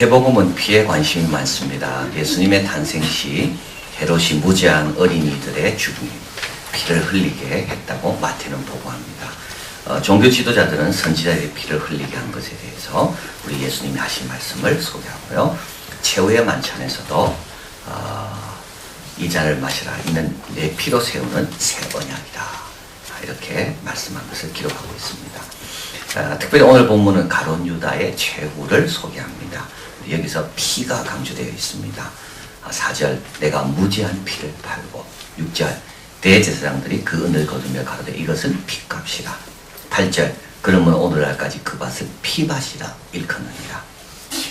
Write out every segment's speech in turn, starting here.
마태복음은 피에 관심이 많습니다. 예수님의 탄생시 헤롯이 무지한 어린이들의 죽음, 피를 흘리게 했다고 마태는 보고합니다. 종교 지도자들은 선지자들의 피를 흘리게 한 것에 대해서 우리 예수님이 하신 말씀을 소개하고요. 최후의 만찬에서도 이 잔을 마시라. 이는 내 피로 세우는 새 언약이다. 이렇게 말씀한 것을 기록하고 있습니다. 특별히 오늘 본문은 가룟 유다의 최후를 소개합니다. 여기서 피가 강조되어 있습니다. 4절 내가 무지한 피를 팔고 6절 대제사장들이 그 은을 거두며 가로되 이것은 피값이라. 8절 그러면 오늘날까지 그 밭을 피밭이라 일컫느니라.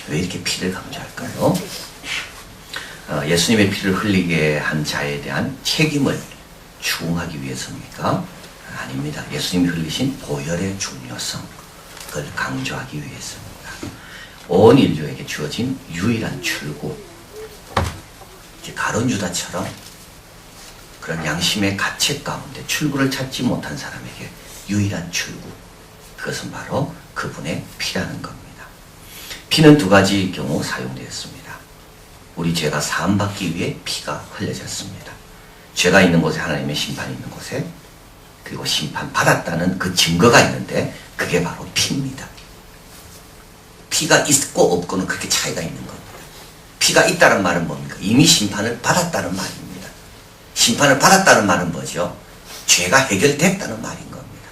왜 이렇게 피를 강조할까요? 예수님의 피를 흘리게 한 자에 대한 책임을 추궁하기 위해서입니까? 아닙니다. 예수님이 흘리신 보혈의 중요성을 강조하기 위해서입니다. 온 인류에게 주어진 유일한 출구, 가룟 유다처럼 그런 양심의 가책 가운데 출구를 찾지 못한 사람에게 유일한 출구, 그것은 바로 그분의 피라는 겁니다. 피는 두 가지 경우 사용되었습니다. 우리 죄가 사함받기 위해 피가 흘려졌습니다. 죄가 있는 곳에 하나님의 심판이 있는 곳에, 그리고 심판받았다는 그 증거가 있는데 그게 바로 피입니다. 피가 있고 없고는 그렇게 차이가 있는 겁니다. 피가 있다는 말은 뭡니까? 이미 심판을 받았다는 말입니다. 심판을 받았다는 말은 뭐죠? 죄가 해결됐다는 말인 겁니다.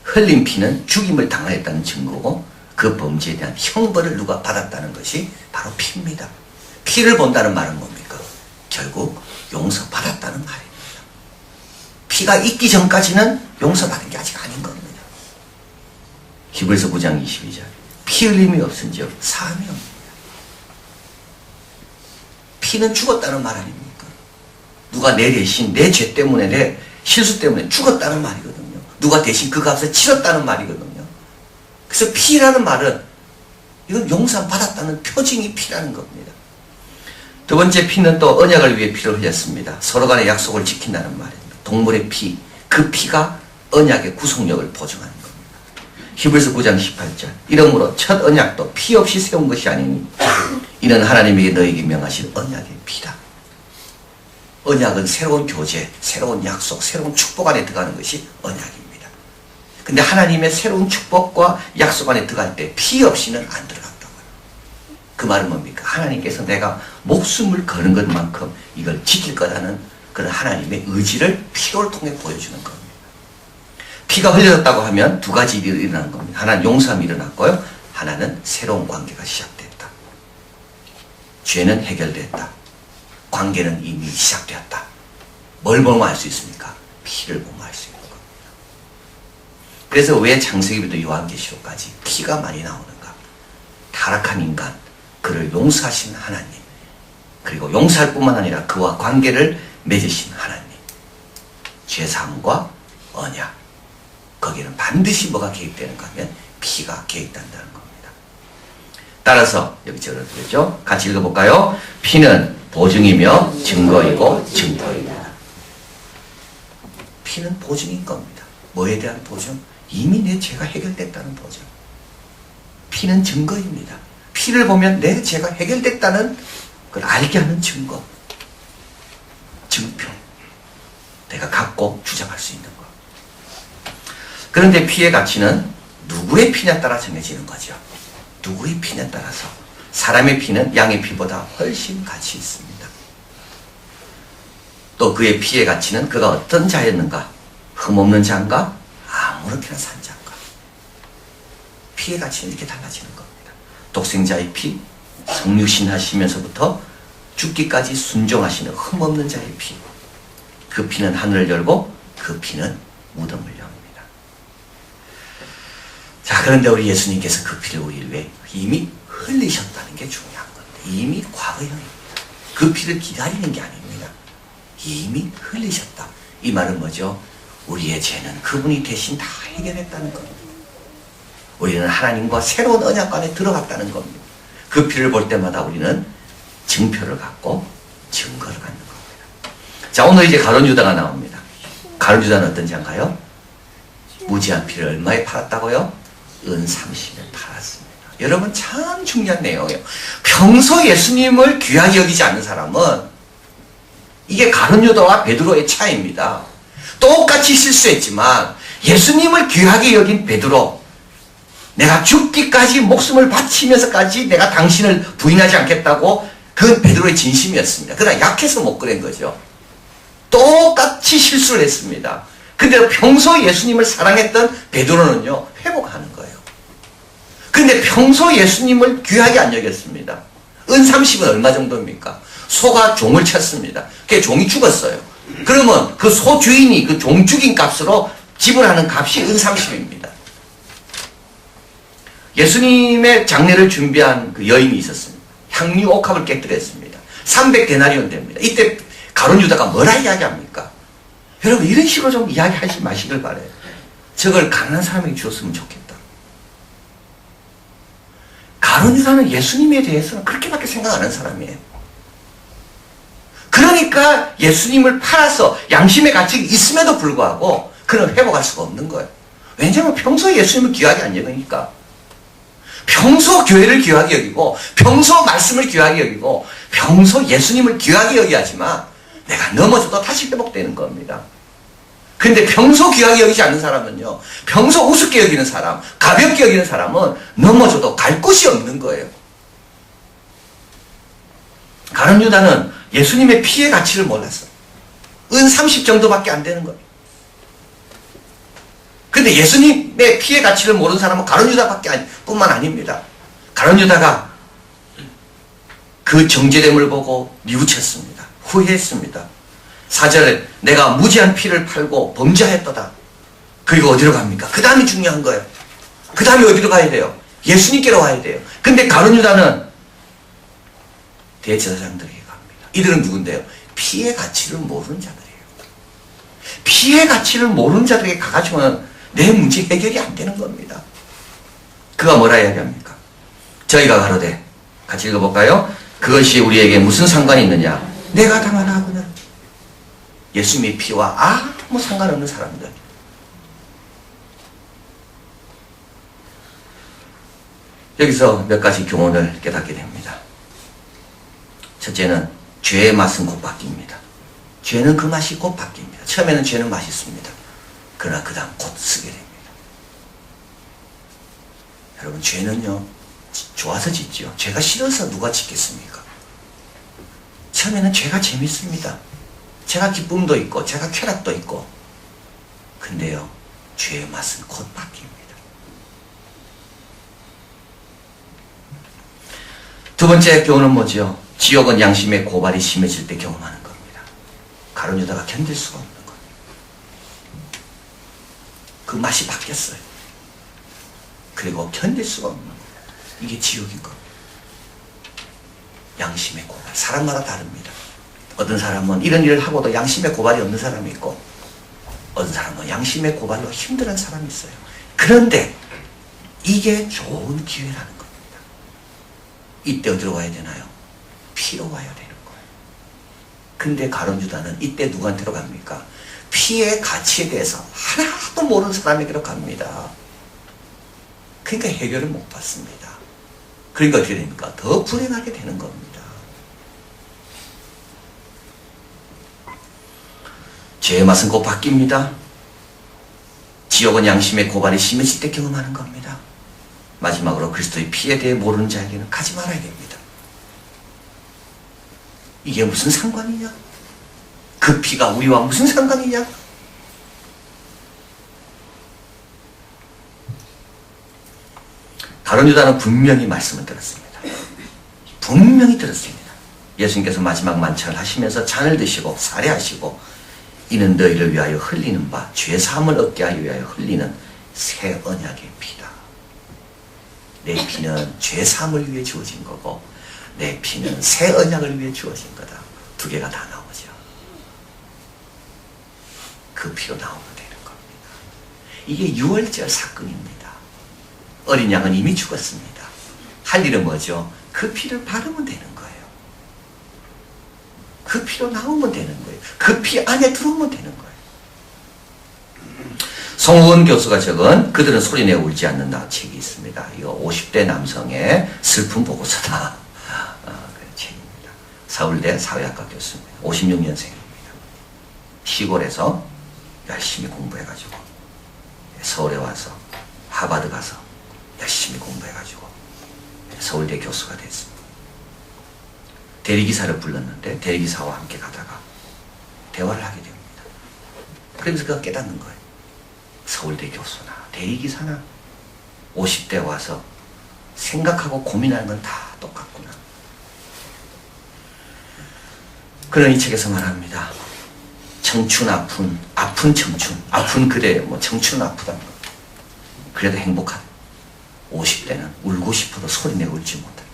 흘린 피는 죽임을 당하였다는 증거고 그 범죄에 대한 형벌을 누가 받았다는 것이 바로 피입니다. 피를 본다는 말은 뭡니까? 결국 용서받았다는 말입니다. 피가 있기 전까지는 용서받은 게 아직 아닌 겁니다. 히브리서 9장 22절 피 흘림이 없은즉 사함이 없습니다. 피는 죽었다는 말 아닙니까? 누가 내 대신 내 죄 때문에 내 실수 때문에 죽었다는 말이거든요. 누가 대신 그 값을 치렀다는 말이거든요. 그래서 피라는 말은 이건 용서받았다는 표징이 피라는 겁니다. 두 번째 피는 또 언약을 위해 피를 흘렸습니다. 서로 간의 약속을 지킨다는 말입니다. 동물의 피, 그 피가 언약의 구속력을 보증하는 겁니다. 히브리서 9장 18절 이러므로 첫 언약도 피 없이 세운 것이 아니니 이는 하나님에게 너에게 명하신 언약의 피다. 언약은 새로운 교제, 새로운 약속, 새로운 축복 안에 들어가는 것이 언약입니다. 근데 하나님의 새로운 축복과 약속 안에 들어갈 때 피 없이는 안 들어간다고요. 그 말은 뭡니까? 하나님께서 내가 목숨을 거는 것만큼 이걸 지킬 거라는 그런 하나님의 의지를 피를 통해 보여주는 겁니다. 피가 흘려졌다고 하면 두 가지 일이 일어난 겁니다. 하나는 용서함이 일어났고요. 하나는 새로운 관계가 시작됐다. 죄는 해결됐다. 관계는 이미 시작되었다. 뭘 보면 알 수 있습니까? 피를 보면 알 수 있는 겁니다. 그래서 왜 창세기부터 요한계시록까지 피가 많이 나오는가? 타락한 인간, 그를 용서하신 하나님, 그리고 용서할 뿐만 아니라 그와 관계를 맺으신 하나님, 죄사함과 언약, 거기는 반드시 뭐가 개입되는가 하면 피가 개입된다는 겁니다. 따라서 여기 적어드렸죠? 같이 읽어볼까요? 피는 보증이며 증거이고 증거이다. 피는 보증인 겁니다. 뭐에 대한 보증? 이미 내 죄가 해결됐다는 보증. 피는 증거입니다. 피를 보면 내 죄가 해결됐다는 걸 알게 하는 증거. 증표. 내가 갖고 주장할 수 있는 것. 그런데 피의 가치는 누구의 피냐에 따라 정해지는 거죠. 누구의 피냐에 따라서. 사람의 피는 양의 피보다 훨씬 가치 있습니다. 또 그의 피의 가치는 그가 어떤 자였는가? 흠없는 자인가? 아무렇게나 산 자인가? 피의 가치는 이렇게 달라지는 겁니다. 독생자의 피, 성육신하시면서부터 죽기까지 순종하시는 흠없는 자의 피. 그 피는 하늘을 열고 그 피는 무덤을 엽니다. 자, 그런데 우리 예수님께서 그 피를 우리를 왜 이미 흘리셨다는 게 중요한 건데, 이미 과거형입니다. 그 피를 기다리는 게 아닙니다. 이미 흘리셨다. 이 말은 뭐죠? 우리의 죄는 그분이 대신 다 해결했다는 겁니다. 우리는 하나님과 새로운 언약 안에 들어갔다는 겁니다. 그 피를 볼 때마다 우리는 증표를 갖고 증거를 갖는 겁니다. 자, 오늘 이제 가룟 유다가 나옵니다. 가룟 유다는 어떤 자인가요? 무지한 피를 얼마에 팔았다고요? 은 30을 팔았습니다. 여러분 참 중요한 내용이에요. 평소 예수님을 귀하게 여기지 않는 사람은 이게 가룟 유다와 베드로의 차이입니다. 똑같이 실수했지만 예수님을 귀하게 여긴 베드로, 내가 죽기까지 목숨을 바치면서까지 내가 당신을 부인하지 않겠다고, 그건 베드로의 진심이었습니다. 그러나 약해서 못 그런 거죠. 똑같이 실수를 했습니다. 근데 평소 예수님을 사랑했던 베드로는요, 회복하는 거예요. 근데 평소 예수님을 귀하게 안 여겼습니다. 은 30은 얼마 정도입니까? 소가 종을 쳤습니다. 그 종이 죽었어요. 그러면 그 소 주인이 그 종 죽인 값으로 지불하는 값이 은 30입니다. 예수님의 장례를 준비한 그 여인이 있었습니다. 향유 옥합을 깨뜨렸습니다. 300데나리온 됩니다. 이때 가룟 유다가 뭐라 이야기합니까? 여러분 이런 식으로 좀 이야기하지 마시길 바라요. 저걸 가난한 사람에게 주었으면 좋겠다. 가룟 유다는 예수님에 대해서는 그렇게밖에 생각 안 하는 사람이에요. 그러니까 예수님을 팔아서 양심의 가치가 있음에도 불구하고 그는 회복할 수가 없는 거예요. 왜냐하면 평소에 예수님을 귀하게 안 여기니까. 평소 교회를 귀하게 여기고 평소 말씀을 귀하게 여기고 평소 예수님을 귀하게 여겨야지만 내가 넘어져도 다시 회복되는 겁니다. 근데 평소 귀하게 여기지 않는 사람은요, 평소 우습게 여기는 사람, 가볍게 여기는 사람은 넘어져도 갈 곳이 없는 거예요. 가룟 유다는 예수님의 피의 가치를 몰랐어. 은 30 정도밖에 안 되는 거예요. 근데 예수님의 피의 가치를 모르는 사람은 가룟 유다밖에 뿐만 아닙니다. 가룟 유다가 그 정죄됨을 보고 뉘우쳤습니다. 후회했습니다. 4절에 내가 무지한 피를 팔고 범죄하였도다. 그리고 어디로 갑니까? 그 다음이 중요한 거예요. 그 다음에 어디로 가야 돼요? 예수님께로 와야 돼요. 근데 가룟 유다는 대제사장들에게 갑니다. 이들은 누군데요? 피의 가치를 모르는 자들이에요. 피의 가치를 모르는 자들에게 가가지고는 내 문제 해결이 안 되는 겁니다. 그가 뭐라 이야기합니까? 저희가 가로되, 같이 읽어볼까요? 그것이 우리에게 무슨 상관이 있느냐? 내가 당하나 하거늘. 예수님의 피와 아무 상관없는 사람들. 여기서 몇 가지 교훈을 깨닫게 됩니다. 첫째는 죄의 맛은 곧 바뀝니다. 죄는 그 맛이 곧 바뀝니다. 처음에는 죄는 맛있습니다. 그러나 그 다음 곧 쓰게 됩니다. 여러분 죄는요, 좋아서 짓지요. 죄가 싫어서 누가 짓겠습니까? 처음에는 죄가 재밌습니다. 죄가 기쁨도 있고 죄가 쾌락도 있고. 근데요, 죄의 맛은 곧 바뀝니다. 두 번째 교훈은 뭐죠? 지옥은 양심의 고발이 심해질 때 경험하는 겁니다. 가룟 유다가 견딜 수가 없는 겁니다. 그 맛이 바뀌었어요. 그리고 견딜 수가 없는 거예요. 이게 지옥인 겁니다. 양심의 고발. 사람마다 다릅니다. 어떤 사람은 이런 일을 하고도 양심의 고발이 없는 사람이 있고, 어떤 사람은 양심의 고발로 힘들어하는 사람이 있어요. 그런데 이게 좋은 기회라는 겁니다. 이때 어디로 가야 되나요? 피로 가야 되는 거예요. 근데 가룟 유다는 이때 누구한테로 갑니까? 피의 가치에 대해서 하나도 모르는 사람에게로 갑니다. 그러니까 해결을 못 받습니다. 그러니까 어떻게 됩니까? 더 불행하게 되는 겁니다. 죄의 맛은 곧 바뀝니다. 지옥은 양심의 고발이 심해질 때 경험하는 겁니다. 마지막으로 그리스도의 피에 대해 모르는 자에게는 가지 말아야 됩니다. 이게 무슨 상관이냐? 그 피가 우리와 무슨 상관이냐? 가룟 유다는 분명히 말씀을 들었습니다. 분명히 들었습니다. 예수님께서 마지막 만찬을 하시면서 잔을 드시고 살해하시고, 이는 너희를 위하여 흘리는 바 죄사함을 얻게 하기 위하여 흘리는 새 언약의 피다. 내 피는 죄사함을 위해 주어진 거고 내 피는 새 언약을 위해 주어진 거다. 두 개가 다 나오죠. 그 피로 나오면 되는 겁니다. 이게 유월절 사건입니다. 어린 양은 이미 죽었습니다. 할 일은 뭐죠? 그 피를 바르면 되는 거예요. 그 피로 나오면 되는 거예요. 그 피 안에 들어오면 되는 거예요. 송우은 교수가 적은 그들은 소리내어 울지 않는다 책이 있습니다. 이거 50대 남성의 슬픈 보고서다. 그런 책입니다. 서울대 사회학과 교수입니다. 56년생입니다. 시골에서 열심히 공부해가지고 서울에 와서 하버드 가서 열심히 공부해가지고 서울대 교수가 됐습니다. 대리기사를 불렀는데 대리기사와 함께 가다가 대화를 하게 됩니다. 그러면서 그가 깨닫는 거예요. 서울대 교수나 대리기사나 50대 와서 생각하고 고민하는 건 다 똑같구나. 그런 이 책에서 말합니다. 청춘 아픈 청춘, 아픈 그대, 청춘은 아프다. 그래도 행복한 50대는 울고 싶어도 소리내고 울지 못해.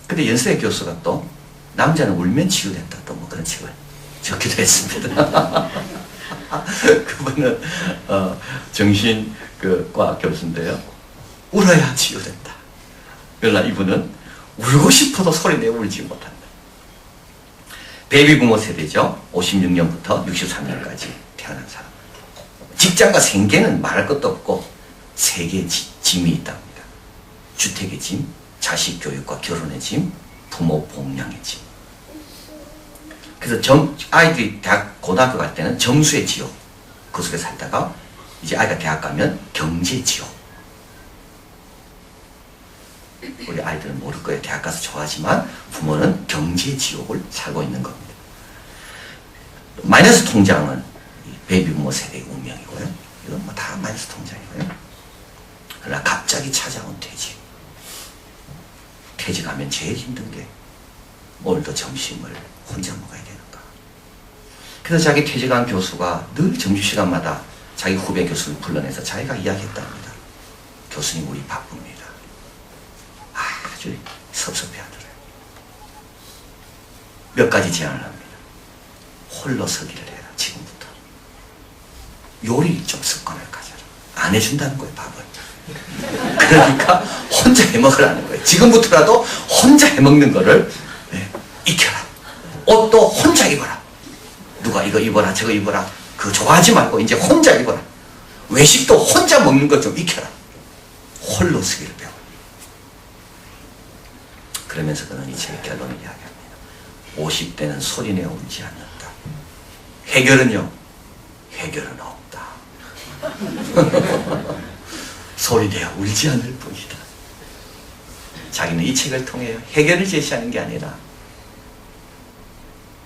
근데 연세 교수가 또 남자는 울면 치유된다. 또 그런 책을 적기도 했습니다. 그분은 정신과 교수인데요. 울어야 치유된다. 그러나 이분은 울고 싶어도 소리내고 울지 못한다. 베이비 부모 세대죠. 56년부터 63년까지 태어난 사람. 직장과 생계는 말할 것도 없고 세 개의 짐이 있답니다. 주택의 짐, 자식 교육과 결혼의 짐, 부모 봉양의 짐. 그래서 아이들이 고등학교 갈 때는 점수의 지옥 그 속에 살다가 이제 아이가 대학 가면 경제 지옥. 우리 아이들은 모를 거예요. 대학 가서 좋아하지만 부모는 경제 지옥을 살고 있는 겁니다. 마이너스 통장은 베이비 부모 세대의 운명이고요. 이건 다 마이너스 통장이고요. 그러나 갑자기 찾아온 퇴직. 퇴직하면 제일 힘든 게 오늘도 점심을 혼자 먹어야 되는가. 그래서 자기 퇴직한 교수가 늘 점심시간마다 자기 후배 교수를 불러내서 자기가 이야기했답니다. 교수님 우리 바쁩니다. 아주 섭섭해하더래요. 몇 가지 제안을 합니다. 홀로 서기를 해라. 지금부터. 요리 좀 습관을 가져라. 안 해준다는 거예요. 밥을. 그러니까 혼자 해먹으라는 거예요. 지금부터라도 혼자 해먹는 거를 익혀라. 옷도 혼자 입어라. 누가 이거 입어라 저거 입어라 그거 좋아하지 말고 이제 혼자 입어라. 외식도 혼자 먹는 거 좀 익혀라. 홀로 서기를 배워. 그러면서 그는 이 책의 결론을 이야기합니다. 50대는 소리내어 울지 않는다. 해결은요? 해결은 없다. 소리내어 울지 않을 뿐이다. 자기는 이 책을 통해 해결을 제시하는 게 아니라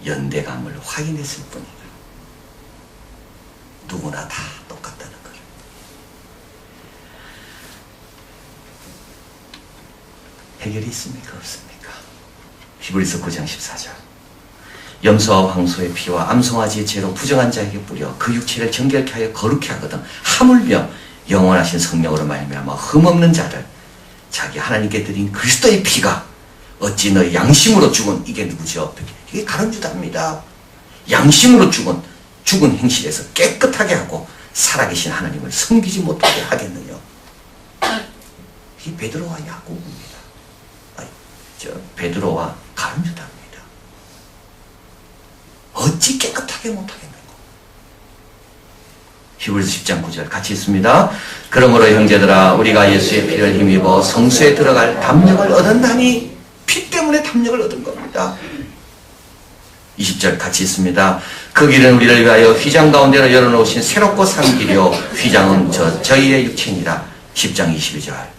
연대감을 확인했을 뿐이다. 누구나 다 똑같다는 걸. 해결이 있습니까? 없습니까? 히브리서 9장 14절. 염소와 황소의 피와 암송아지의 죄로 부정한 자에게 뿌려 그 육체를 정결케 하여 거룩케 하거든 하물며 영원하신 성령으로 말미암아 흠없는 자를 자기 하나님께 드린 그리스도의 피가 어찌 너의 양심으로 죽은 이게 누구죠? 이게 가룟유다입니다. 양심으로 죽은 행실에서 깨끗하게 하고 살아계신 하나님을 섬기지 못하게 하겠느냐. 이 베드로와 야고보입니다. 베드로와 가룟유다입니다. 어찌 깨끗하게 못하겠는가. 히브리서 10장 9절 같이 있습니다. 그러므로 형제들아 우리가 예수의 피를 힘입어 성수에 들어갈 담력을 얻었나니 피 때문에 담력을 얻은 겁니다. 20절 같이 있습니다. 그 길은 우리를 위하여 휘장 가운데로 열어놓으신 새롭고 산 길이요 휘장은 저희의 육체니라. 10장 22절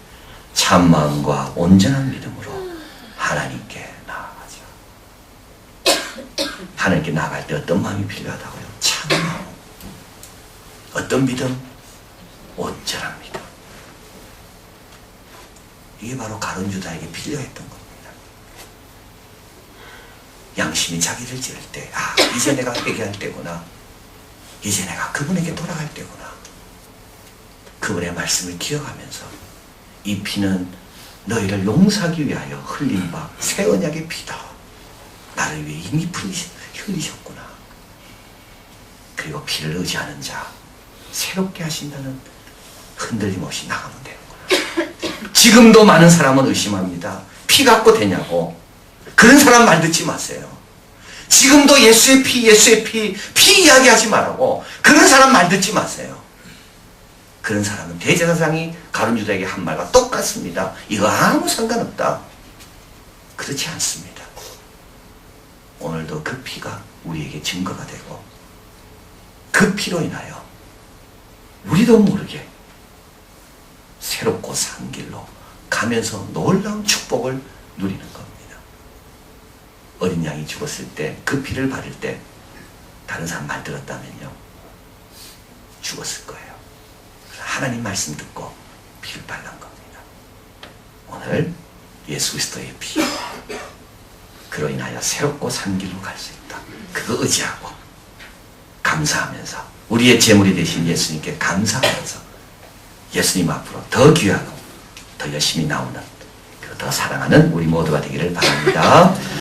참마음과 온전한 믿음으로 하나님께 나아가자. 하나님께 나아갈 때 어떤 마음이 필요하다고요? 참마음. 어떤 믿음? 온전한 믿음. 이게 바로 가룟유다에게 필요했던 겁니다. 양심이 자기를 찌를 때, 이제 내가 회개할 때구나. 이제 내가 그분에게 돌아갈 때구나. 그분의 말씀을 기억하면서 이 피는 너희를 용서하기 위하여 흘린 바 새 언약의 피다. 나를 위해 이미 흘리셨구나. 그리고 피를 의지하는 자 새롭게 하신다는 흔들림 없이 나가면 되는구나. 지금도 많은 사람은 의심합니다. 피 갖고 되냐고. 그런 사람 말 듣지 마세요. 지금도 예수의 피, 예수의 피, 피 이야기하지 말라고. 그런 사람 말 듣지 마세요. 그런 사람은 대제사장이 가룟 유다에게 한 말과 똑같습니다. 이거 아무 상관없다. 그렇지 않습니다. 오늘도 그 피가 우리에게 증거가 되고 그 피로 인하여 우리도 모르게 새롭고 산 길로 가면서 놀라운 축복을 누리는 겁니다. 어린 양이 죽었을 때 그 피를 바를 때 다른 사람 말 들었다면요 죽었을 거예요. 하나님 말씀 듣고 피를 발른 겁니다. 오늘 예수 그리스도의 피, 그로 인하여 새롭고 산 길로 갈 수 있다. 그거 의지하고 감사하면서 우리의 제물이 되신 예수님께 감사하면서 예수님 앞으로 더 귀하고 더 열심히 나오는, 더 사랑하는 우리 모두가 되기를 바랍니다.